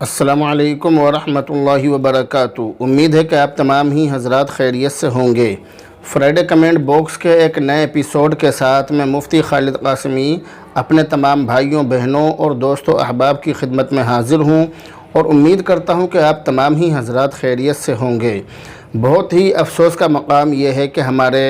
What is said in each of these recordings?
السلام علیکم ورحمۃ اللہ وبرکاتہ۔ امید ہے کہ آپ تمام ہی حضرات خیریت سے ہوں گے۔ فرائیڈے کمنٹ باکس کے ایک نئے ایپیسوڈ کے ساتھ میں مفتی خالد قاسمی اپنے تمام بھائیوں بہنوں اور دوستوں احباب کی خدمت میں حاضر ہوں اور امید کرتا ہوں کہ آپ تمام ہی حضرات خیریت سے ہوں گے۔ بہت ہی افسوس کا مقام یہ ہے کہ ہمارے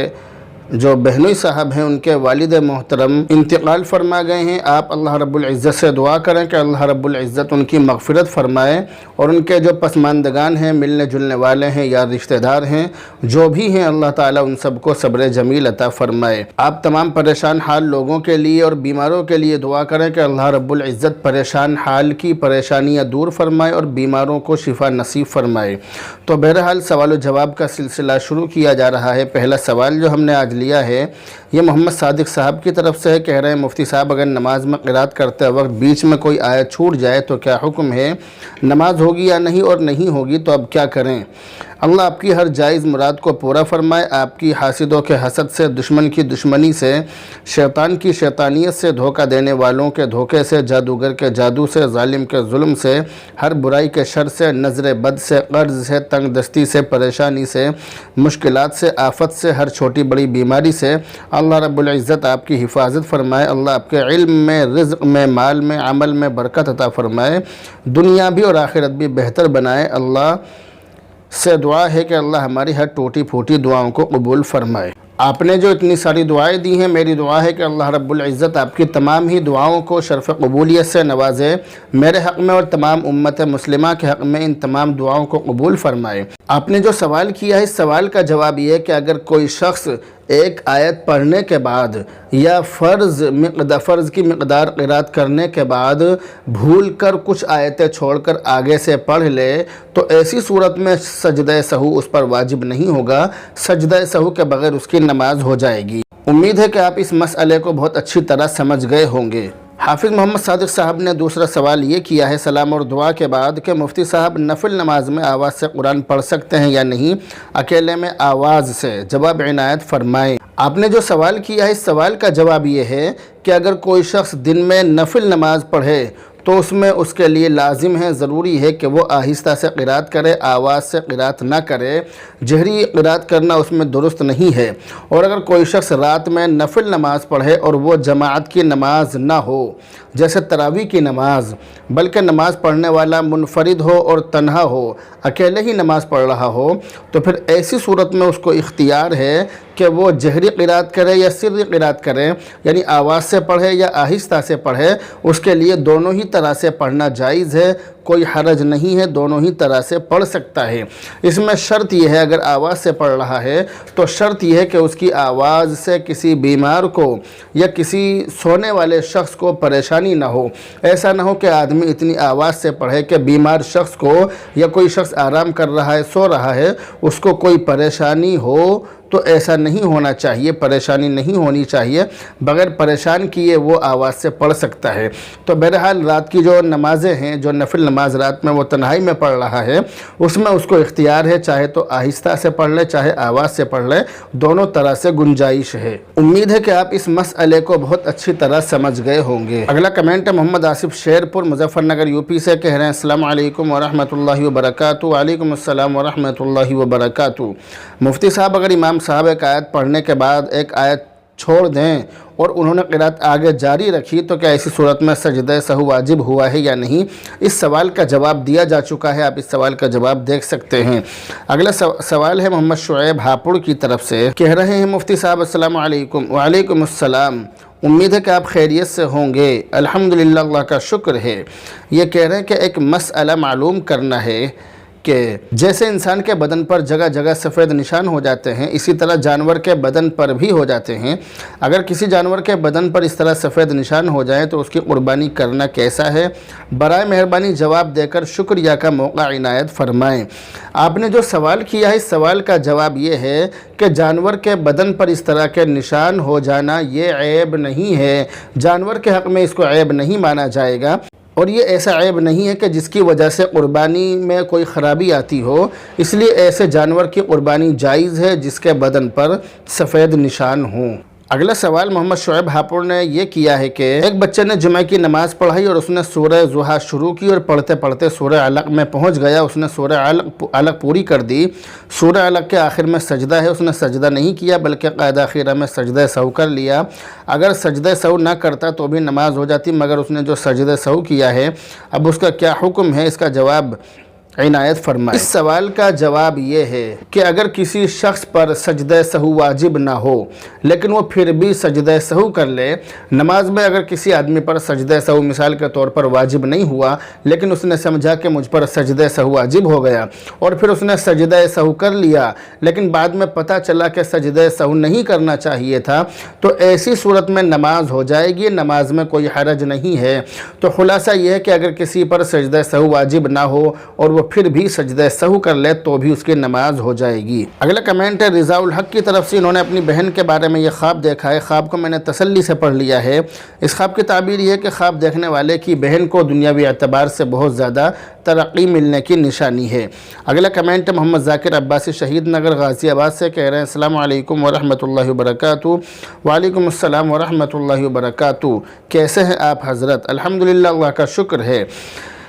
جو بہنوئی صاحب ہیں ان کے والد محترم انتقال فرما گئے ہیں۔ آپ اللہ رب العزت سے دعا کریں کہ اللہ رب العزت ان کی مغفرت فرمائے اور ان کے جو پسماندگان ہیں، ملنے جلنے والے ہیں یا رشتہ دار ہیں، جو بھی ہیں، اللہ تعالیٰ ان سب کو صبر جمیل عطا فرمائے۔ آپ تمام پریشان حال لوگوں کے لیے اور بیماروں کے لیے دعا کریں کہ اللہ رب العزت پریشان حال کی پریشانیاں دور فرمائے اور بیماروں کو شفا نصیب فرمائے۔ تو بہرحال سوال و جواب کا سلسلہ شروع کیا جا رہا ہے۔ پہلا سوال جو ہم نے آج لیا ہے یہ محمد صادق صاحب کی طرف سے ہے۔ کہہ رہے ہیں مفتی صاحب اگر نماز میں قرات کرتے وقت بیچ میں کوئی آیت چھوٹ جائے تو کیا حکم ہے؟ نماز ہوگی یا نہیں، اور نہیں ہوگی تو اب کیا کریں؟ اللہ آپ کی ہر جائز مراد کو پورا فرمائے، آپ کی حاسدوں کے حسد سے، دشمن کی دشمنی سے، شیطان کی شیطانیت سے، دھوکہ دینے والوں کے دھوکے سے، جادوگر کے جادو سے، ظالم کے ظلم سے، ہر برائی کے شر سے، نظر بد سے، قرض سے، تنگ دستی سے، پریشانی سے، مشکلات سے، آفت سے، ہر چھوٹی بڑی بیماری سے اللہ رب العزت آپ کی حفاظت فرمائے۔ اللہ آپ کے علم میں، رزق میں، مال میں، عمل میں برکت عطا فرمائے، دنیا بھی اور آخرت بھی بہتر بنائے۔ اللہ سے دعا ہے کہ اللہ ہماری ہر ٹوٹی پھوٹی دعاؤں کو قبول فرمائے۔ آپ نے جو اتنی ساری دعائیں دی ہیں، میری دعا ہے کہ اللہ رب العزت آپ کی تمام ہی دعاؤں کو شرف قبولیت سے نوازے، میرے حق میں اور تمام امت مسلمہ کے حق میں ان تمام دعاؤں کو قبول فرمائے۔ آپ نے جو سوال کیا ہے، اس سوال کا جواب یہ ہے کہ اگر کوئی شخص ایک آیت پڑھنے کے بعد یا فرض کی مقدار قرات کرنے کے بعد بھول کر کچھ آیتیں چھوڑ کر آگے سے پڑھ لے تو ایسی صورت میں سجدہ سہو اس پر واجب نہیں ہوگا، سجدہ سہو کے بغیر اس کی نماز ہو جائے گی۔ امید ہے کہ آپ اس مسئلے کو بہت اچھی طرح سمجھ گئے ہوں گے۔ حافظ محمد صادق صاحب نے دوسرا سوال یہ کیا ہے سلام اور دعا کے بعد کہ مفتی صاحب نفل نماز میں آواز سے قرآن پڑھ سکتے ہیں یا نہیں، اکیلے میں آواز سے؟ جواب عنایت فرمائیں۔ آپ نے جو سوال کیا ہے اس سوال کا جواب یہ ہے کہ اگر کوئی شخص دن میں نفل نماز پڑھے تو اس میں اس کے لیے لازم ہے، ضروری ہے کہ وہ آہستہ سے قرات کرے، آواز سے قرات نہ کرے۔ جہری قرات کرنا اس میں درست نہیں ہے۔ اور اگر کوئی شخص رات میں نفل نماز پڑھے اور وہ جماعت کی نماز نہ ہو، جیسے تراویح کی نماز، بلکہ نماز پڑھنے والا منفرد ہو اور تنہا ہو، اکیلے ہی نماز پڑھ رہا ہو، تو پھر ایسی صورت میں اس کو اختیار ہے کہ وہ جہری قرات کرے یا سری قرات کرے، یعنی آواز سے پڑھے یا آہستہ سے پڑھے، اس کے لیے دونوں ہی طرح سے پڑھنا جائز ہے، کوئی حرج نہیں ہے، دونوں ہی طرح سے پڑھ سکتا ہے۔ اس میں شرط یہ ہے اگر آواز سے پڑھ رہا ہے تو شرط یہ ہے کہ اس کی آواز سے کسی بیمار کو یا کسی سونے والے شخص کو پریشانی نہ ہو۔ ایسا نہ ہو کہ آدمی اتنی آواز سے پڑھے کہ بیمار شخص کو یا کوئی شخص آرام کر رہا ہے، سو رہا ہے، اس کو کوئی پریشانی ہو، تو ایسا نہیں ہونا چاہیے، پریشانی نہیں ہونی چاہیے۔ بغیر پریشان کیے وہ آواز سے پڑھ سکتا ہے۔ تو بہرحال رات کی جو نمازیں ہیں، جو نفل نماز رات میں وہ تنہائی میں پڑھ رہا ہے، اس میں اس کو اختیار ہے، چاہے تو آہستہ سے پڑھ لے، چاہے آواز سے پڑھ لے، دونوں طرح سے گنجائش ہے۔ امید ہے کہ آپ اس مسئلے کو بہت اچھی طرح سمجھ گئے ہوں گے۔ اگلا کمنٹ ہے محمد آصف شیرپور مظفر نگر یوپی سے، کہہ رہے ہیں السلام علیکم ورحمۃ اللہ وبرکاتہ۔ وعلیکم السلام ورحمۃ اللہ وبرکاتہ۔ مفتی صاحب اگر امام صاحب ایک آیت پڑھنے کے بعد ایک آیت چھوڑ دیں اور انہوں نے قرات آگے جاری رکھی تو کیا ایسی صورت میں سجدہ سہو واجب ہوا ہے یا نہیں؟ اس سوال کا جواب دیا جا چکا ہے، آپ اس سوال کا جواب دیکھ سکتے ہیں۔ اگلا سوال ہے محمد شعیب ہاپوڑ کی طرف سے، کہہ رہے ہیں مفتی صاحب السلام علیکم۔ وعلیکم السلام۔ امید ہے کہ آپ خیریت سے ہوں گے۔ الحمدللہ، اللہ کا شکر ہے۔ یہ کہہ رہے ہیں کہ ایک مسئلہ معلوم کرنا ہے کہ جیسے انسان کے بدن پر جگہ جگہ سفید نشان ہو جاتے ہیں، اسی طرح جانور کے بدن پر بھی ہو جاتے ہیں۔ اگر کسی جانور کے بدن پر اس طرح سفید نشان ہو جائیں تو اس کی قربانی کرنا کیسا ہے؟ برائے مہربانی جواب دے کر شکریہ کا موقع عنایت فرمائیں۔ آپ نے جو سوال کیا ہے اس سوال کا جواب یہ ہے کہ جانور کے بدن پر اس طرح کے نشان ہو جانا یہ عیب نہیں ہے، جانور کے حق میں اس کو عیب نہیں مانا جائے گا، اور یہ ایسا عیب نہیں ہے کہ جس کی وجہ سے قربانی میں کوئی خرابی آتی ہو، اس لیے ایسے جانور کی قربانی جائز ہے جس کے بدن پر سفید نشان ہوں۔ اگلا سوال محمد شعیب ہاپور نے یہ کیا ہے کہ ایک بچے نے جمعہ کی نماز پڑھائی اور اس نے سورہ ضحیٰ شروع کی اور پڑھتے پڑھتے سورہ علق میں پہنچ گیا. اس نے سورہ علق پوری کر دی. سورہ علق کے آخر میں سجدہ ہے. اس نے سجدہ نہیں کیا بلکہ قاعدہ اخیرہ میں سجدہ سہو کر لیا. اگر سجدہ سہو نہ کرتا تو بھی نماز ہو جاتی، مگر اس نے جو سجدہ سہو کیا ہے اب اس کا کیا حکم ہے؟ اس کا جواب عنایت فرمائے. اس سوال کا جواب یہ ہے کہ اگر کسی شخص پر سجدہ سہو واجب نہ ہو لیکن وہ پھر بھی سجدہ سہو کر لے، نماز میں اگر کسی آدمی پر سجدہ سہو مثال کے طور پر واجب نہیں ہوا لیکن اس نے سمجھا کہ مجھ پر سجدہ سہو واجب ہو گیا اور پھر اس نے سجدہ سہو کر لیا لیکن بعد میں پتہ چلا کہ سجدہ سہو نہیں کرنا چاہیے تھا، تو ایسی صورت میں نماز ہو جائے گی، نماز میں کوئی حرج نہیں ہے. تو خلاصہ یہ ہے کہ اگر کسی پر سجدہ سہو واجب نہ ہو اور وہ پھر بھی سجدہ سہو کر لے تو بھی اس کی نماز ہو جائے گی. اگلا کمنٹ ہے رضا الحق کی طرف سے. انہوں نے اپنی بہن کے بارے میں یہ خواب دیکھا ہے. خواب کو میں نے تسلی سے پڑھ لیا ہے. اس خواب کی تعبیر یہ ہے کہ خواب دیکھنے والے کی بہن کو دنیاوی اعتبار سے بہت زیادہ ترقی ملنے کی نشانی ہے. اگلا کمنٹ محمد ذاکر عباسی شہید نگر غازی آباد سے کہہ رہے ہیں السلام علیکم ورحمۃ اللہ وبرکاتہ. وعلیکم السلام ورحمۃ اللہ وبرکاتہ. کیسے ہیں آپ حضرت؟ الحمدللہ، اللہ کا شکر ہے.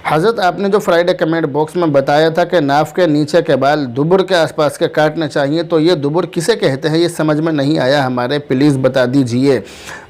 حضرت آپ نے جو فرائیڈے کمنٹ باکس میں بتایا تھا کہ ناف کے نیچے کے بال دبر کے آس پاس کے کاٹنے چاہیے، تو یہ دبر کسے کہتے ہیں؟ یہ سمجھ میں نہیں آیا ہمارے، پلیز بتا دیجئے.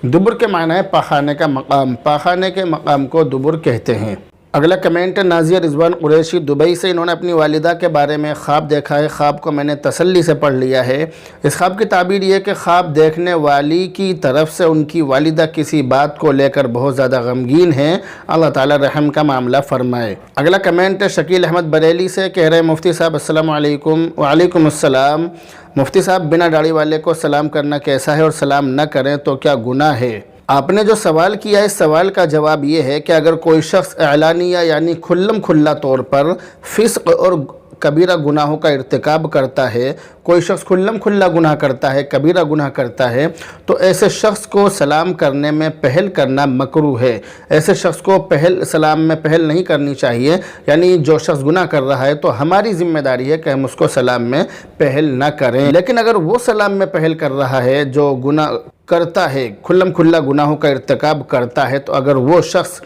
دبر کے معنی ہے پاخانے کا مقام، پاخانے کے مقام کو دبر کہتے ہیں. اگلا کمنٹ نازیہ رضوان قریشی دبئی سے. انہوں نے اپنی والدہ کے بارے میں خواب دیکھا ہے. خواب کو میں نے تسلی سے پڑھ لیا ہے. اس خواب کی تعبیر یہ کہ خواب دیکھنے والی کی طرف سے ان کی والدہ کسی بات کو لے کر بہت زیادہ غمگین ہیں. اللہ تعالی رحم کا معاملہ فرمائے. اگلا کمنٹ شکیل احمد بریلی سے. کہہ رہے ہیں مفتی صاحب السلام علیکم. وعلیکم السلام. مفتی صاحب بنا داڑھی والے کو سلام کرنا کیسا ہے اور سلام نہ کریں تو کیا گناہ ہے؟ آپ نے جو سوال کیا ہے اس سوال کا جواب یہ ہے کہ اگر کوئی شخص اعلانیہ یعنی کھلا طور پر فسق اور کبیرہ گناہوں کا ارتکاب کرتا ہے، کوئی شخص کھلا گناہ کرتا ہے، کبیرہ گناہ کرتا ہے، تو ایسے شخص کو سلام کرنے میں پہل کرنا مکروہ ہے. ایسے شخص کو سلام میں پہل نہیں کرنی چاہیے. یعنی جو شخص گناہ کر رہا ہے تو ہماری ذمہ داری ہے کہ ہم اس کو سلام میں پہل نہ کریں. لیکن اگر وہ سلام میں پہل کر رہا ہے جو گناہ کرتا ہے، کھلا گناہوں کا ارتکاب کرتا ہے، تو اگر وہ شخص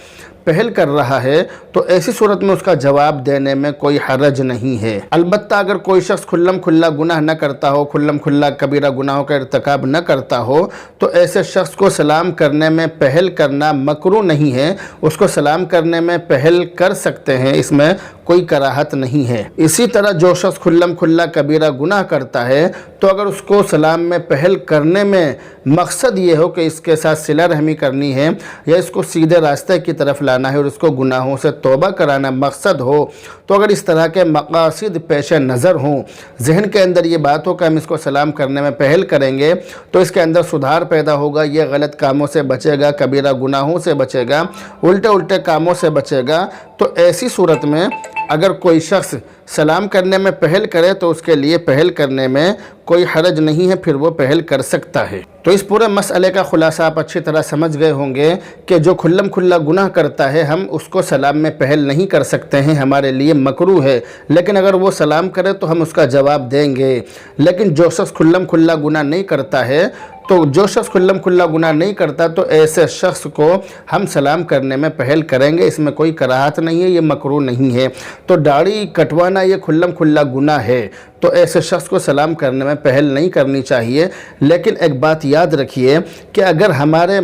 پہل کر رہا ہے تو ایسی صورت میں اس کا جواب دینے میں کوئی حرج نہیں ہے. البتہ اگر کوئی شخص کھلا گناہ نہ کرتا ہو، کھلا کبیرہ گناہوں کا ارتکاب نہ کرتا ہو، تو ایسے شخص کو سلام کرنے میں پہل کرنا مکروہ نہیں ہے. اس کو سلام کرنے میں پہل کر سکتے ہیں، اس میں کوئی کراہت نہیں ہے. اسی طرح جو شخص کھلا کبیرہ گناہ کرتا ہے تو اگر اس کو سلام میں پہل کرنے میں مقصد یہ ہو کہ اس کے ساتھ صلہ رحمی کرنی ہے یا اس کو سیدھے راستے کی طرف لانا ہے اور اس کو گناہوں سے توبہ کرانا مقصد ہو، تو اگر اس طرح کے مقاصد پیش نظر ہوں، ذہن کے اندر یہ بات ہو کہ ہم اس کو سلام کرنے میں پہل کریں گے تو اس کے اندر سدھار پیدا ہوگا، یہ غلط کاموں سے بچے گا، کبیرہ گناہوں سے بچے گا، الٹے کاموں سے بچے گا، تو ایسی صورت میں اگر کوئی شخص سلام کرنے میں پہل کرے تو اس کے لیے پہل کرنے میں کوئی حرج نہیں ہے، پھر وہ پہل کر سکتا ہے. تو اس پورے مسئلے کا خلاصہ آپ اچھی طرح سمجھ گئے ہوں گے کہ جو کھلا گناہ کرتا ہے ہم اس کو سلام میں پہل نہیں کر سکتے ہیں، ہمارے لیے مکروہ ہے. لیکن اگر وہ سلام کرے تو ہم اس کا جواب دیں گے. لیکن جو شخص کھلا گناہ نہیں کرتا ہے کھلا گناہ نہیں کرتا تو ایسے شخص کو ہم سلام کرنے میں پہل کریں گے. اس میں کوئی کراہت نہیں ہے، یہ مکروہ نہیں ہے. تو داڑھی کٹوانا یہ کھلا گناہ ہے تو ایسے شخص کو سلام کرنے میں پہل نہیں کرنی چاہیے. لیکن ایک بات یاد رکھیے کہ اگر ہمارے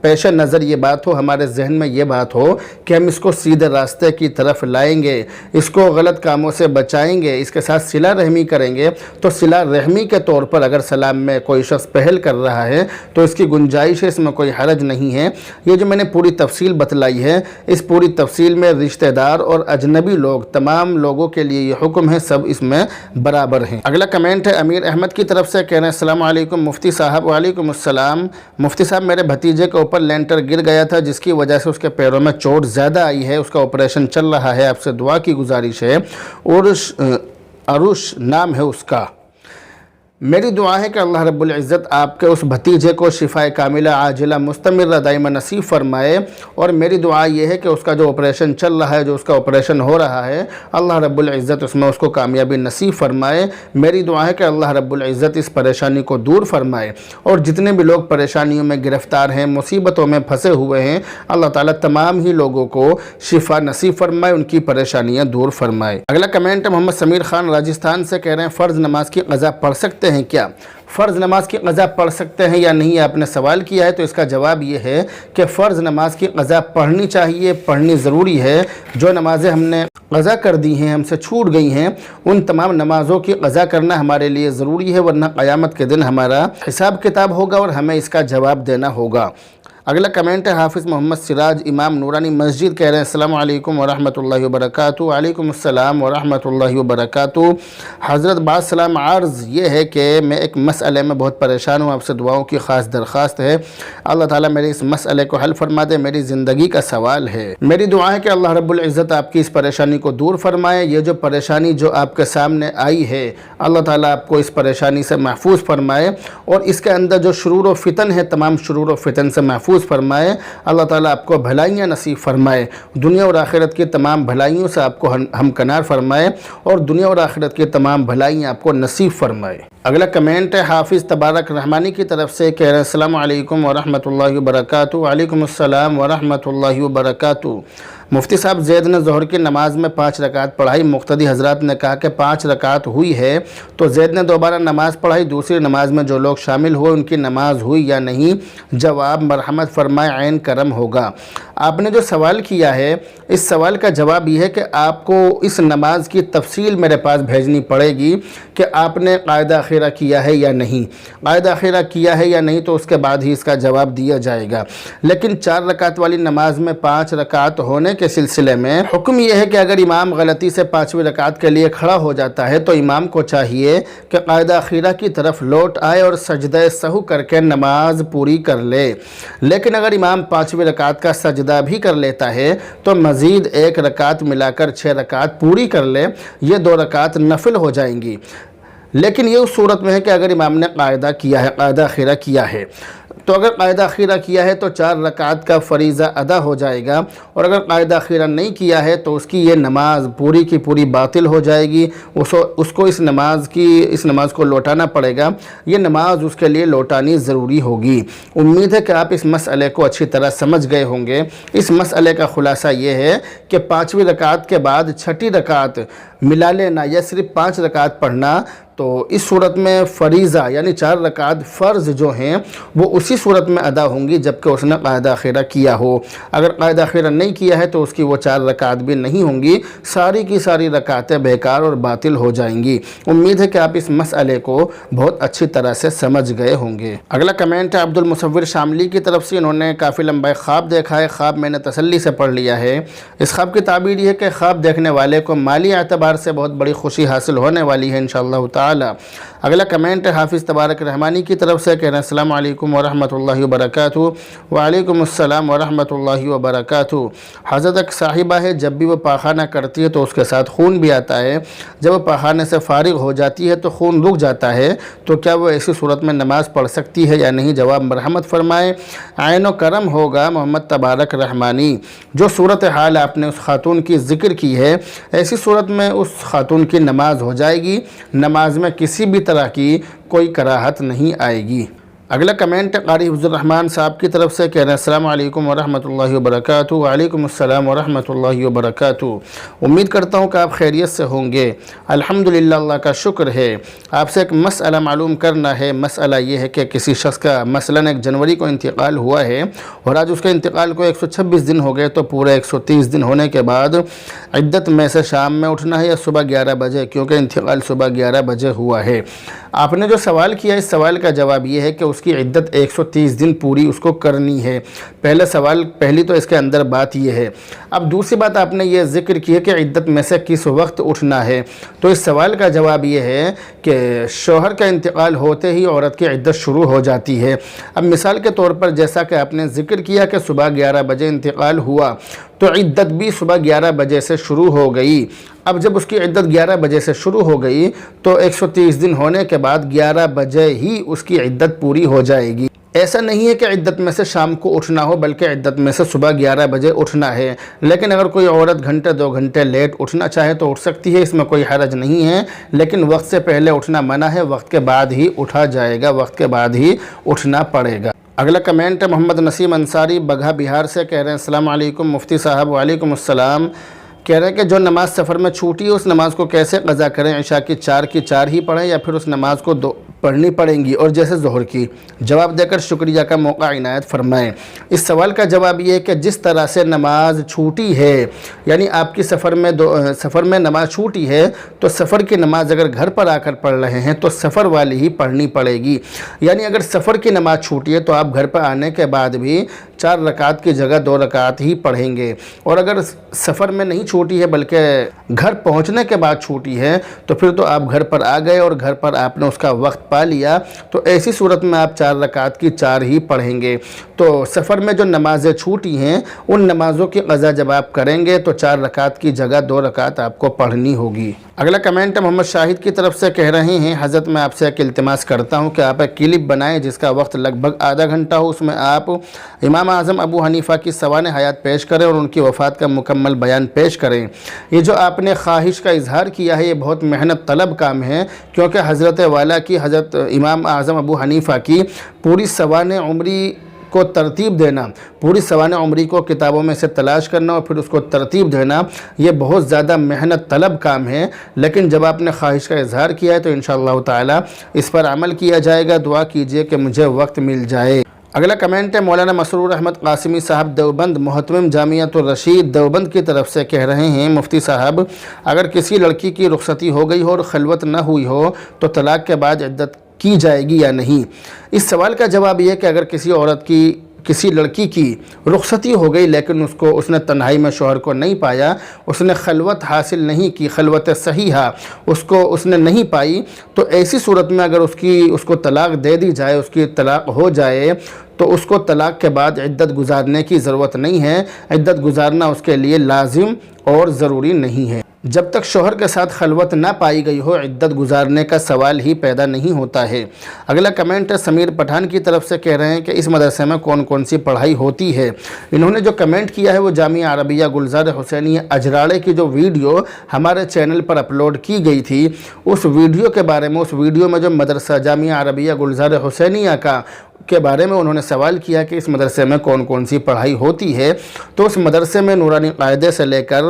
پیش نظر یہ بات ہو، ہمارے ذہن میں یہ بات ہو کہ ہم اس کو سیدھے راستے کی طرف لائیں گے، اس کو غلط کاموں سے بچائیں گے، اس کے ساتھ صلہ رحمی کریں گے، تو صلہ رحمی کے طور پر اگر سلام میں کوئی شخص پہل کر رہا ہے تو اس کی گنجائش ہے، اس میں کوئی حرج نہیں ہے. یہ جو میں نے پوری تفصیل بتلائی ہے، اس پوری تفصیل میں رشتہ دار اور اجنبی لوگ، تمام لوگوں کے لیے یہ حکم ہے، سب اس میں برابر ہیں. اگلا کمنٹ ہے امیر احمد کی طرف سے. کہہ رہے ہیں السلام علیکم مفتی صاحب. وعلیکم السلام. مفتی صاحب میرے بھتیجے کے اوپر لینٹر گر گیا تھا جس کی وجہ سے اس کے پیروں میں چوٹ زیادہ آئی ہے. اس کا آپریشن چل رہا ہے، آپ سے دعا کی گزارش ہے. عروش نام ہے اس کا. میری دعا ہے کہ اللہ رب العزت آپ کے اس بھتیجے کو شفائے کاملہ عاجلہ مستمرہ دائمہ نصیب فرمائے، اور میری دعا یہ ہے کہ اس کا جو آپریشن چل رہا ہے، جو اس کا آپریشن ہو رہا ہے، اللہ رب العزت اس میں اس کو کامیابی نصیب فرمائے۔ میری دعا ہے کہ اللہ رب العزت اس پریشانی کو دور فرمائے، اور جتنے بھی لوگ پریشانیوں میں گرفتار ہیں، مصیبتوں میں پھنسے ہوئے ہیں، اللہ تعالیٰ تمام ہی لوگوں کو شفا نصیب فرمائے، ان کی پریشانیاں دور فرمائے۔ اگلا کمنٹ محمد سمیر خان راجستھان سے کہہ رہے ہیں فرض نماز کی قضا پڑھ سکتے ہیں کیا؟ فرض نماز کی قضا پڑھ سکتے ہیں یا نہیں، آپ نے سوال کیا ہے، تو اس کا جواب یہ ہے کہ فرض نماز کی قضا پڑھنی چاہیے، پڑھنی ضروری ہے۔ جو نمازیں ہم نے قضا کر دی ہیں، ہم سے چھوٹ گئی ہیں، ان تمام نمازوں کی قضا کرنا ہمارے لیے ضروری ہے، ورنہ قیامت کے دن ہمارا حساب کتاب ہوگا اور ہمیں اس کا جواب دینا ہوگا۔ اگلا کمنٹ ہے حافظ محمد سراج امام نورانی مسجد، کہہ رہے ہیں السلام علیکم ورحمۃ اللہ وبرکاتہ۔ وعلیکم السلام ورحمۃ اللہ وبرکاتہ۔ حضرت بعد سلام، عرض یہ ہے کہ میں ایک مسئلے میں بہت پریشان ہوں، آپ سے دعاؤں کی خاص درخواست ہے، اللہ تعالیٰ میرے اس مسئلے کو حل فرما دے، میری زندگی کا سوال ہے۔ میری دعا ہے کہ اللہ رب العزت آپ کی اس پریشانی کو دور فرمائے۔ یہ جو پریشانی جو آپ کے سامنے آئی ہے، اللہ تعالیٰ آپ کو اس پریشانی سے محفوظ فرمائے، اور اس کے اندر جو شرور و فتن ہے، تمام شرور و فتن سے محفوظ فرمائے۔ اللہ تعالیٰ آپ کو بھلائیاں نصیب فرمائے، دنیا اور آخرت کی تمام بھلائیوں سے آپ کو ہمکنار فرمائے، اور دنیا اور آخرت کی تمام بھلائیاں آپ کو نصیب فرمائے۔ اگلا کمنٹ ہے حافظ تبارک رحمانی کی طرف سے، کہہ رہے ہیں السلام علیکم ورحمۃ اللہ وبرکاتہ۔ وعلیکم السلام ورحمۃ اللہ وبرکاتہ۔ مفتی صاحب، زید نے ظہر کی نماز میں 5 رکعت پڑھائی، مقتدی حضرات نے کہا کہ 5 رکعت ہوئی ہے، تو زید نے دوبارہ نماز پڑھائی، دوسری نماز میں جو لوگ شامل ہوئے ان کی نماز ہوئی یا نہیں؟ جواب مرحمت فرمائے، عین کرم ہوگا۔ آپ نے جو سوال کیا ہے، اس سوال کا جواب یہ ہے کہ آپ کو اس نماز کی تفصیل میرے پاس بھیجنی پڑے گی کہ آپ نے قاعدہ اخیرہ کیا ہے یا نہیں۔ قاعدہ اخیرہ کیا ہے یا نہیں تو اس کے بعد ہی اس کا جواب دیا جائے گا۔ لیکن 4 رکعت والی نماز میں 5 رکعت ہونے کے سلسلے میں حکم یہ ہے کہ اگر امام غلطی سے 5ویں رکعت کے لیے کھڑا ہو جاتا ہے تو امام کو چاہیے کہ قاعدہ اخیرہ کی طرف لوٹ آئے اور سجدہ سہو کر کے نماز پوری کر لے۔ لیکن اگر امام 5ویں رکعت کا سجدہ بھی کر لیتا ہے تو مزید 1 رکعت ملا کر 6 رکعت پوری کر لے، یہ 2 رکعت نفل ہو جائیں گی۔ لیکن یہ اس صورت میں ہے کہ اگر امام نے قاعدہ کیا ہے، قاعدہ اخیرہ کیا ہے، تو اگر قاعدہ اخیرہ کیا ہے تو 4 رکعت کا فریضہ ادا ہو جائے گا، اور اگر قاعدہ اخیرہ نہیں کیا ہے تو اس کی یہ نماز پوری کی پوری باطل ہو جائے گی، اس کو اس نماز کو لوٹانا پڑے گا، یہ نماز اس کے لیے لوٹانی ضروری ہوگی۔ امید ہے کہ آپ اس مسئلے کو اچھی طرح سمجھ گئے ہوں گے۔ اس مسئلے کا خلاصہ یہ ہے کہ 5ویں رکعت کے بعد 6ٹھی رکعت ملا لینا یا صرف 5 رکعت پڑھنا، تو اس صورت میں فریضہ یعنی 4 رکعت فرض جو ہیں وہ اسی صورت میں ادا ہوں گی جبکہ اس نے قاعدہ اخیرہ کیا ہو۔ اگر قاعدہ اخیرہ نہیں کیا ہے تو اس کی وہ 4 رکعت بھی نہیں ہوں گی، ساری کی ساری رکعتیں بیکار اور باطل ہو جائیں گی۔ امید ہے کہ آپ اس مسئلے کو بہت اچھی طرح سے سمجھ گئے ہوں گے۔ اگلا کمنٹ ہے عبد المصور شاملی کی طرف سے، انہوں نے کافی لمبا خواب دیکھا ہے، خواب میں نے تسلی سے پڑھ لیا ہے۔ اس خواب کی تعبیر یہ ہے کہ خواب دیکھنے والے کو مالی اعتبار سے بہت بڑی خوشی حاصل ہونے والی ہے انشاءاللہ تعالی۔ اگلا کمنٹ ہے حافظ تبارک رحمانی کی طرف سے، کہہ رہے ہیں السلام علیکم ورحمۃ اللہ وبرکاتہ۔ وعلیکم السلام ورحمۃ اللہ وبرکاتہ۔ حضرت ایک صاحبہ ہے، جب بھی وہ پاخانہ کرتی ہے تو اس کے ساتھ خون بھی آتا ہے، جب وہ پاخانے سے فارغ ہو جاتی ہے تو خون رک جاتا ہے، تو کیا وہ ایسی صورت میں نماز پڑھ سکتی ہے یا نہیں؟ جواب مرحمت فرمائے، عین و کرم ہوگا محمد تبارک رحمانی۔ جو صورتحال آپ نے اس خاتون کی ذکر کی ہے، ایسی صورت میں اس خاتون کی نماز ہو جائے گی، نماز میں کسی بھی طرح کی کوئی کراہت نہیں آئے گی۔ اگلا کمنٹ قاری حفظ الرحمن صاحب کی طرف سے، کہہ رہے ہیں السلام علیکم ورحمۃ اللہ وبرکاتہ۔ وعلیکم السلام ورحمۃ اللہ وبرکاتہ۔ امید کرتا ہوں کہ آپ خیریت سے ہوں گے۔ الحمدللہ، اللہ کا شکر ہے۔ آپ سے ایک مسئلہ معلوم کرنا ہے۔ مسئلہ یہ ہے کہ کسی شخص کا مثلاً 1 جنوری کو انتقال ہوا ہے اور آج اس کے انتقال کو 126 دن ہو گئے، تو پورے 130 دن ہونے کے بعد عدت میں سے شام میں اٹھنا ہے یا صبح 11 بجے، کیونکہ انتقال صبح 11 بجے ہوا ہے۔ آپ نے جو سوال کیا، اس سوال کا جواب یہ ہے کہ اس کی عدت 130 دن پوری اس کو کرنی ہے۔ پہلی تو اس کے اندر بات یہ ہے۔ اب دوسری بات آپ نے یہ ذکر کی ہے کہ عدت میں سے کس وقت اٹھنا ہے، تو اس سوال کا جواب یہ ہے کہ شوہر کا انتقال ہوتے ہی عورت کی عدت شروع ہو جاتی ہے۔ اب مثال کے طور پر جیسا کہ آپ نے ذکر کیا کہ صبح 11 بجے انتقال ہوا، تو عدت بھی صبح 11 بجے سے شروع ہو گئی۔ اب جب اس کی عدت 11 بجے سے شروع ہو گئی تو 130 دن ہونے کے بعد 11 بجے ہی اس کی عدت پوری ہو جائے گی۔ ایسا نہیں ہے کہ عدت میں سے شام کو اٹھنا ہو، بلکہ عدت میں سے صبح 11 بجے اٹھنا ہے۔ لیکن اگر کوئی عورت گھنٹے 2 گھنٹے لیٹ اٹھنا چاہے تو اٹھ سکتی ہے، اس میں کوئی حرج نہیں ہے، لیکن وقت سے پہلے اٹھنا منع ہے، وقت کے بعد ہی اٹھا جائے گا، وقت کے بعد ہی اٹھنا پڑے گا۔ اگلا کمنٹ ہے محمد نسیم انصاری بگھا بہار سے، کہہ رہے ہیں السلام علیکم مفتی صاحب۔ وعلیکم السلام۔ کہہ رہے ہیں کہ جو نماز سفر میں چھوٹی ہے اس نماز کو کیسے قضا کریں؟ عشاء کی 4 ہی پڑھیں یا پھر اس نماز کو 2 پڑھنی پڑیں گی، اور جیسے ظہر کی؟ جواب دے کر شکریہ کا موقع عنایت فرمائیں۔ اس سوال کا جواب یہ ہے کہ جس طرح سے نماز چھوٹی ہے، یعنی آپ کی سفر میں نماز چھوٹی ہے تو سفر کی نماز اگر گھر پر آ کر پڑھ رہے ہیں تو سفر والی ہی پڑھنی پڑے گی۔ یعنی اگر سفر کی نماز چھوٹی ہے تو آپ گھر پر آنے کے بعد بھی 4 رکعت کی جگہ 2 رکعت ہی پڑھیں گے، اور اگر سفر میں نہیں چھوٹی ہے بلکہ گھر پہنچنے کے بعد چھوٹی ہے تو پھر تو آپ گھر پر آ گئے اور گھر پر آپ نے اس کا وقت پا لیا، تو ایسی صورت میں آپ 4 رکعت کی 4 ہی پڑھیں گے۔ تو سفر میں جو نمازیں چھوٹی ہیں ان نمازوں کی قضا جب آپ کریں گے تو 4 رکعت کی جگہ 2 رکعت آپ کو پڑھنی ہوگی۔ اگلا کمنٹ محمد شاہد کی طرف سے، کہہ رہے ہیں حضرت میں آپ سے ایک التماس کرتا ہوں کہ آپ ایک کلپ بنائیں جس کا وقت لگ بھگ آدھا گھنٹہ ہو، اس میں آپ امام اعظم ابو حنیفہ کی سوانح حیات پیش کریں اور ان کی وفات کا مکمل بیان پیش کریں۔ یہ جو آپ نے خواہش کا اظہار کیا ہے یہ بہت محنت طلب کام ہے، کیونکہ حضرت والا کی حضرت امام اعظم ابو حنیفہ کی پوری سوانح عمری کو ترتیب دینا، پوری سوانح عمری کو کتابوں میں سے تلاش کرنا اور پھر اس کو ترتیب دینا، یہ بہت زیادہ محنت طلب کام ہے، لیکن جب آپ نے خواہش کا اظہار کیا ہے تو انشاءاللہ تعالی اس پر عمل کیا جائے گا۔ دعا کیجئے کہ مجھے وقت مل جائے۔ اگلا کمنٹ ہے مولانا مسرور احمد قاسمی صاحب دیوبند محتمم جامعۃ الرشید دیوبند کی طرف سے، کہہ رہے ہیں مفتی صاحب اگر کسی لڑکی کی رخصتی ہو گئی ہو اور خلوت نہ ہوئی ہو تو طلاق کے بعد عدت کی جائے گی یا نہیں؟ اس سوال کا جواب یہ ہے کہ اگر کسی عورت کی کسی لڑکی کی رخصتی ہو گئی لیکن اس نے تنہائی میں شوہر کو نہیں پایا، اس نے خلوت حاصل نہیں کی، خلوت صحیحہ اس نے نہیں پائی، تو ایسی صورت میں اگر اس کو طلاق دے دی جائے، اس کی طلاق ہو جائے تو اس کو طلاق کے بعد عدت گزارنے کی ضرورت نہیں ہے، عدت گزارنا اس کے لیے لازم اور ضروری نہیں ہے۔ جب تک شوہر کے ساتھ خلوت نہ پائی گئی ہو عدت گزارنے کا سوال ہی پیدا نہیں ہوتا ہے۔ اگلا کمنٹ ہے سمیر پٹھان کی طرف سے، کہہ رہے ہیں کہ اس مدرسے میں کون کون سی پڑھائی ہوتی ہے؟ انہوں نے جو کمنٹ کیا ہے وہ جامعہ عربیہ گلزار حسینیہ اجراڑے کی جو ویڈیو ہمارے چینل پر اپلوڈ کی گئی تھی اس ویڈیو کے بارے میں، اس ویڈیو میں جو مدرسہ جامعہ عربیہ گلزار حسینیہ کے بارے میں انہوں نے سوال کیا کہ اس مدرسے میں کون کون سی پڑھائی ہوتی ہے، تو اس مدرسے میں نورانی قاعدے سے لے کر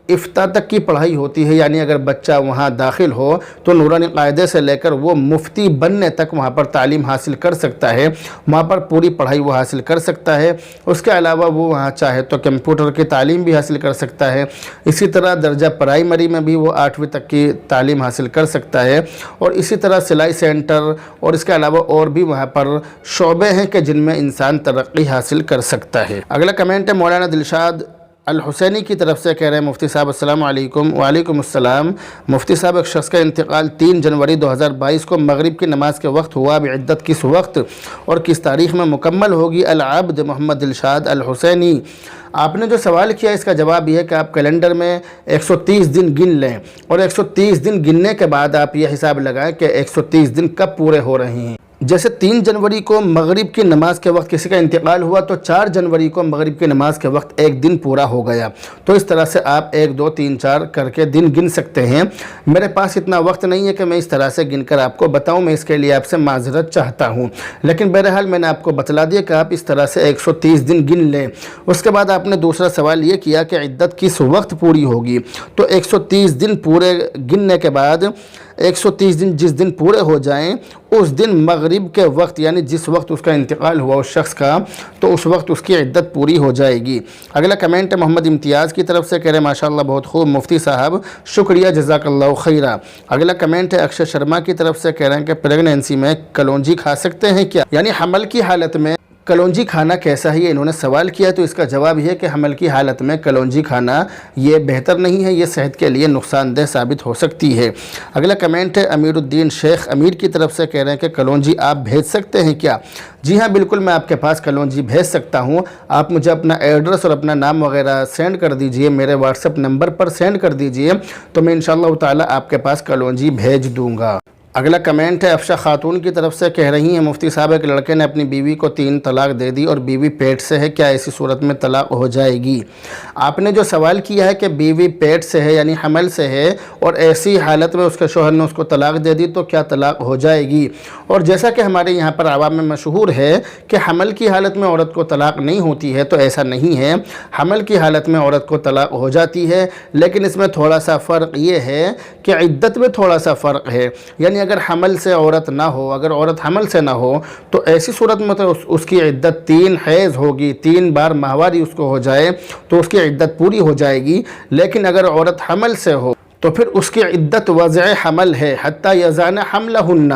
افتاء تک کی پڑھائی ہوتی ہے، یعنی اگر بچہ وہاں داخل ہو تو نورانی قاعدے سے لے کر وہ مفتی بننے تک وہاں پر تعلیم حاصل کر سکتا ہے، وہاں پر پوری پڑھائی وہ حاصل کر سکتا ہے۔ اس کے علاوہ وہ وہاں چاہے تو کمپیوٹر کی تعلیم بھی حاصل کر سکتا ہے، اسی طرح درجہ پرائمری میں بھی وہ 8ویں تک کی تعلیم حاصل کر سکتا ہے، اور اسی طرح سلائی سینٹر اور اس کے علاوہ اور بھی وہاں پر شعبے ہیں کہ جن میں انسان ترقی حاصل کر سکتا ہے۔ اگلا کمنٹ ہے مولانا دلشاد الحسینی کی طرف سے، کہہ رہے ہیں مفتی صاحب السلام علیکم۔ وعلیکم السلام۔ مفتی صاحب ایک شخص کا انتقال 3 جنوری 2022 کو مغرب کی نماز کے وقت ہوا، اب عدت کس وقت اور کس تاریخ میں مکمل ہوگی؟ العبد محمد دلشاد الحسینی۔ آپ نے جو سوال کیا اس کا جواب یہ ہے کہ آپ کیلنڈر میں 130 دن گن لیں اور 130 دن گننے کے بعد آپ یہ حساب لگائیں کہ 130 دن کب پورے ہو رہے ہیں۔ جیسے 3 جنوری کو مغرب کی نماز کے وقت کسی کا انتقال ہوا تو 4 جنوری کو مغرب کی نماز کے وقت 1 دن پورا ہو گیا، تو اس طرح سے آپ 1 2 3 4 کر کے دن گن سکتے ہیں۔ میرے پاس اتنا وقت نہیں ہے کہ میں اس طرح سے گن کر آپ کو بتاؤں، میں اس کے لیے آپ سے معذرت چاہتا ہوں، لیکن بہرحال میں نے آپ کو بتلا دیا کہ آپ اس طرح سے 130 دن گن لیں۔ اس کے بعد آپ نے دوسرا سوال یہ کیا کہ عدت کس وقت پوری ہوگی، تو 130 دن پورے گننے کے بعد 130 دن جس دن پورے ہو جائیں اس دن مغرب کے وقت، یعنی جس وقت اس کا انتقال ہوا اس شخص کا، تو اس وقت اس کی عدت پوری ہو جائے گی۔ اگلا کمنٹ ہے محمد امتیاز کی طرف سے، کہہ رہے ہیں ماشاءاللہ بہت خوب مفتی صاحب، شکریہ جزاک اللہ خیرہ۔ اگلا کمنٹ ہے اکشے شرما کی طرف سے، کہہ رہے ہیں کہ پریگنینسی میں کلونجی کھا سکتے ہیں کیا؟ یعنی حمل کی حالت میں کلونجی کھانا کیسا ہے، یہ انہوں نے سوال کیا، تو اس کا جواب یہ ہے کہ حمل کی حالت میں کلونجی کھانا یہ بہتر نہیں ہے، یہ صحت کے لیے نقصان دہ ثابت ہو سکتی ہے۔ اگلا کمنٹ ہے امیر الدین شیخ امیر کی طرف سے، کہہ رہے ہیں کہ کلونجی آپ بھیج سکتے ہیں کیا؟ جی ہاں بالکل، میں آپ کے پاس کلونجی بھیج سکتا ہوں۔ آپ مجھے اپنا ایڈریس اور اپنا نام وغیرہ سینڈ کر دیجئے، میرے واٹس ایپ نمبر پر سینڈ کر دیجئے، تو میں انشاءاللہ تعالی آپ کے پاس کلونجی بھیج دوں گا۔ اگلا کمنٹ ہے افشا خاتون کی طرف سے، کہہ رہی ہیں مفتی صاحب ایک لڑکے نے اپنی بیوی کو 3 طلاق دے دی اور بیوی پیٹ سے ہے، کیا ایسی صورت میں طلاق ہو جائے گی؟ آپ نے جو سوال کیا ہے کہ بیوی پیٹ سے ہے یعنی حمل سے ہے اور ایسی حالت میں اس کے شوہر نے اس کو طلاق دے دی تو کیا طلاق ہو جائے گی؟ اور جیسا کہ ہمارے یہاں پر عوام میں مشہور ہے کہ حمل کی حالت میں عورت کو طلاق نہیں ہوتی ہے، تو ایسا نہیں ہے، حمل کی حالت میں عورت کو طلاق ہو جاتی ہے، لیکن اس میں تھوڑا سا فرق یہ ہے کہ عدت میں تھوڑا سا فرق ہے۔ یعنی اگر حمل سے عورت نہ ہو، اگر عورت حمل سے نہ ہو تو ایسی صورت میں تو اس کی عدت 3 حیض ہوگی، 3 بار ماہواری اس کو ہو جائے تو اس کی عدت پوری ہو جائے گی۔ لیکن اگر عورت حمل سے ہو تو پھر اس کی عدت وضع حمل ہے، حتی یضعن حملہن،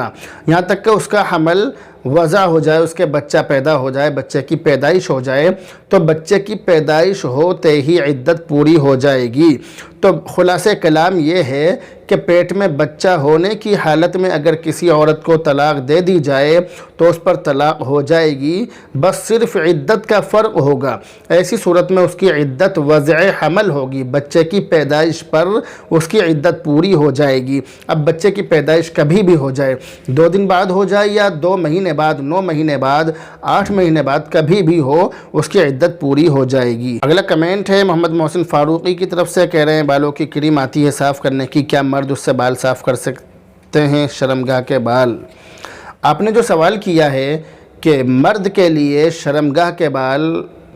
یہاں تک کہ اس کا حمل وضع ہو جائے، اس کے بچہ پیدا ہو جائے، بچے کی پیدائش ہو جائے، تو بچے کی پیدائش ہوتے ہی عدت پوری ہو جائے گی۔ تو خلاصہ کلام یہ ہے کہ پیٹ میں بچہ ہونے کی حالت میں اگر کسی عورت کو طلاق دے دی جائے تو اس پر طلاق ہو جائے گی، بس صرف عدت کا فرق ہوگا۔ ایسی صورت میں اس کی عدت وضع حمل ہوگی، بچے کی پیدائش پر اس کی عدت پوری ہو جائے گی۔ اب بچے کی پیدائش کبھی بھی ہو جائے، 2 دن بعد ہو جائے یا 2 مہینے بعد، 9 مہینے بعد، 8 مہینے بعد، کبھی بھی ہو اس کی عدت پوری ہو جائے گی۔ اگلا کمنٹ ہے محمد محسن فاروقی کی طرف سے، کہہ رہے ہیں بالوں کی کریم آتی ہے صاف کرنے کی، کیا مرد اس سے بال صاف کر سکتے ہیں، شرمگاہ کے بال؟ آپ نے جو سوال کیا ہے کہ مرد کے لیے شرمگاہ کے بال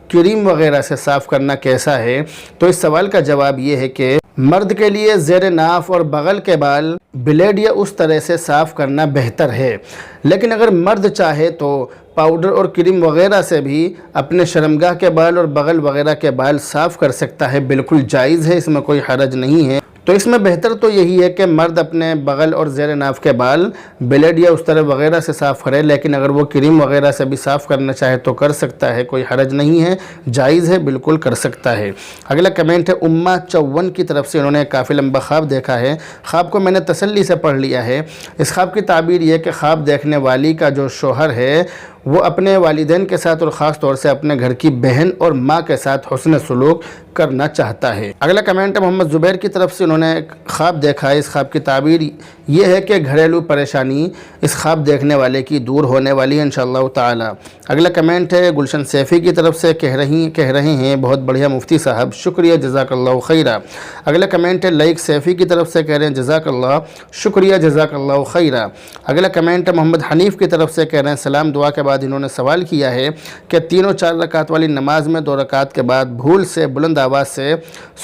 کریم وغیرہ سے صاف کرنا کیسا ہے، تو اس سوال کا جواب یہ ہے کہ مرد کے لیے زیر ناف اور بغل کے بال بلیڈ یا اس طرح سے صاف کرنا بہتر ہے، لیکن اگر مرد چاہے تو پاؤڈر اور کریم وغیرہ سے بھی اپنے شرمگاہ کے بال اور بغل وغیرہ کے بال صاف کر سکتا ہے، بالکل جائز ہے، اس میں کوئی حرج نہیں ہے۔ تو اس میں بہتر تو یہی ہے کہ مرد اپنے بغل اور زیر ناف کے بال بلیڈ یا اس طرح وغیرہ سے صاف کرے، لیکن اگر وہ کریم وغیرہ سے بھی صاف کرنا چاہے تو کر سکتا ہے، کوئی حرج نہیں ہے، جائز ہے، بالکل کر سکتا ہے۔ اگلا کمنٹ ہے امہ 54 کی طرف سے، انہوں نے کافی لمبا خواب دیکھا ہے، خواب کو میں نے تسلی سے پڑھ لیا ہے۔ اس خواب کی تعبیر یہ کہ خواب دیکھنے والی کا جو شوہر ہے وہ اپنے والدین کے ساتھ اور خاص طور سے اپنے گھر کی بہن اور ماں کے ساتھ حسن سلوک کرنا چاہتا ہے۔ اگلا کمنٹ ہے محمد زبیر کی طرف سے، انہوں نے ایک خواب دیکھا ہے، اس خواب کی تعبیر یہ ہے کہ گھریلو پریشانی اس خواب دیکھنے والے کی دور ہونے والی ہے انشاءاللہ تعالی۔ اگلا کمنٹ ہے گلشن سیفی کی طرف سے، کہہ رہے ہیں بہت بڑھیا مفتی صاحب، شکریہ جزاک اللہ خیرہ۔ اگلا کمنٹ ہے لائک سیفی کی طرف سے، کہہ رہے ہیں جزاک اللہ، شکریہ جزاک اللہ خیرہ۔ اگلا کمنٹ ہے محمد حنیف کی طرف سے، کہہ رہے ہیں سلام، دعا کے بعد انہوں نے سوال کیا ہے کہ 3 اور 4 رکعت والی نماز میں 2 رکعت کے بعد بھول سے بلند آواز سے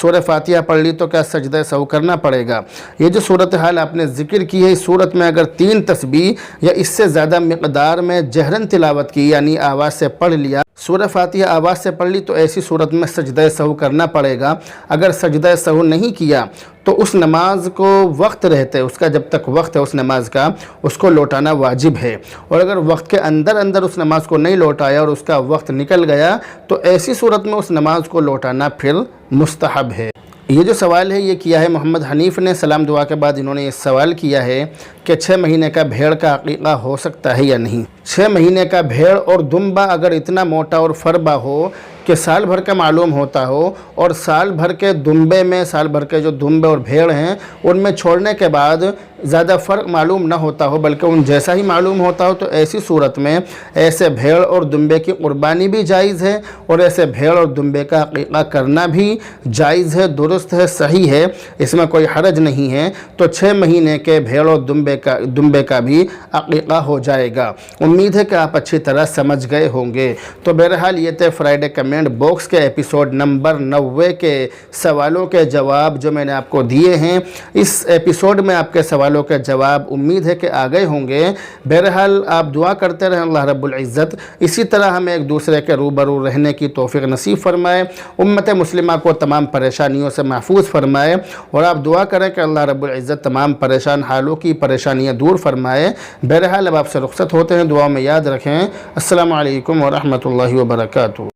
سورہ فاتحہ پڑھ لی تو کیا سجدہ سہو کرنا پڑے گا؟ یہ جو صورتحال آپ نے ذکر کی ہے، اس صورت میں اگر 3 تسبیح یا اس سے زیادہ مقدار میں جہرن تلاوت کی یعنی آواز سے پڑھ لیا، سورہ فاتحہ آواز سے پڑھ لی، تو ایسی صورت میں سجدہ سہو کرنا پڑے گا۔ اگر سجدہ سہو نہیں کیا تو اس نماز کو وقت رہتے، اس کا جب تک وقت ہے اس نماز کا، اس کو لوٹانا واجب ہے، اور اگر وقت کے اندر اس نماز کو نہیں لوٹایا اور اس کا وقت نکل گیا تو ایسی صورت میں اس نماز کو لوٹانا پھر مستحب ہے۔ یہ جو سوال ہے یہ کیا ہے محمد حنیف نے، سلام دعا کے بعد انہوں نے یہ سوال کیا ہے کہ 6 مہینے کا بھیڑ کا عقیقہ ہو سکتا ہے یا نہیں؟ 6 مہینے کا بھیڑ اور دمبا اگر اتنا موٹا اور فربا ہو کہ سال بھر کا معلوم ہوتا ہو، اور سال بھر کے دمبے میں، سال بھر کے جو دمبے اور بھیڑ ہیں ان میں چھوڑنے کے بعد زیادہ فرق معلوم نہ ہوتا ہو بلکہ ان جیسا ہی معلوم ہوتا ہو، تو ایسی صورت میں ایسے بھیڑ اور دمبے کی قربانی بھی جائز ہے اور ایسے بھیڑ اور دمبے کا عقیقہ کرنا بھی جائز ہے، درست ہے، صحیح ہے، اس میں کوئی حرج نہیں ہے۔ تو 6 مہینے کے بھیڑ اور دمبے کا بھی عقیقہ ہو جائے گا۔ امید ہے کہ آپ اچھی طرح سمجھ گئے ہوں گے۔ تو بہرحال یہ تھے فرائیڈے کمنٹ باکس کے ایپیسوڈ نمبر 90 کے سوالوں کے جواب جو میں نے آپ کو دیے ہیں۔ اس ایپیسوڈ میں آپ کے سوالوں سوالوں کے جواب امید ہے کہ آ گئے ہوں گے۔ بہرحال آپ دعا کرتے رہیں اللہ رب العزت اسی طرح ہمیں ایک دوسرے کے روبرو رہنے کی توفیق نصیب فرمائے، امت مسلمہ کو تمام پریشانیوں سے محفوظ فرمائے، اور آپ دعا کریں کہ اللہ رب العزت تمام پریشان حالوں کی پریشانیاں دور فرمائے۔ بہرحال اب آپ سے رخصت ہوتے ہیں، دعاؤں میں یاد رکھیں۔ السلام علیکم ورحمۃ اللہ وبرکاتہ۔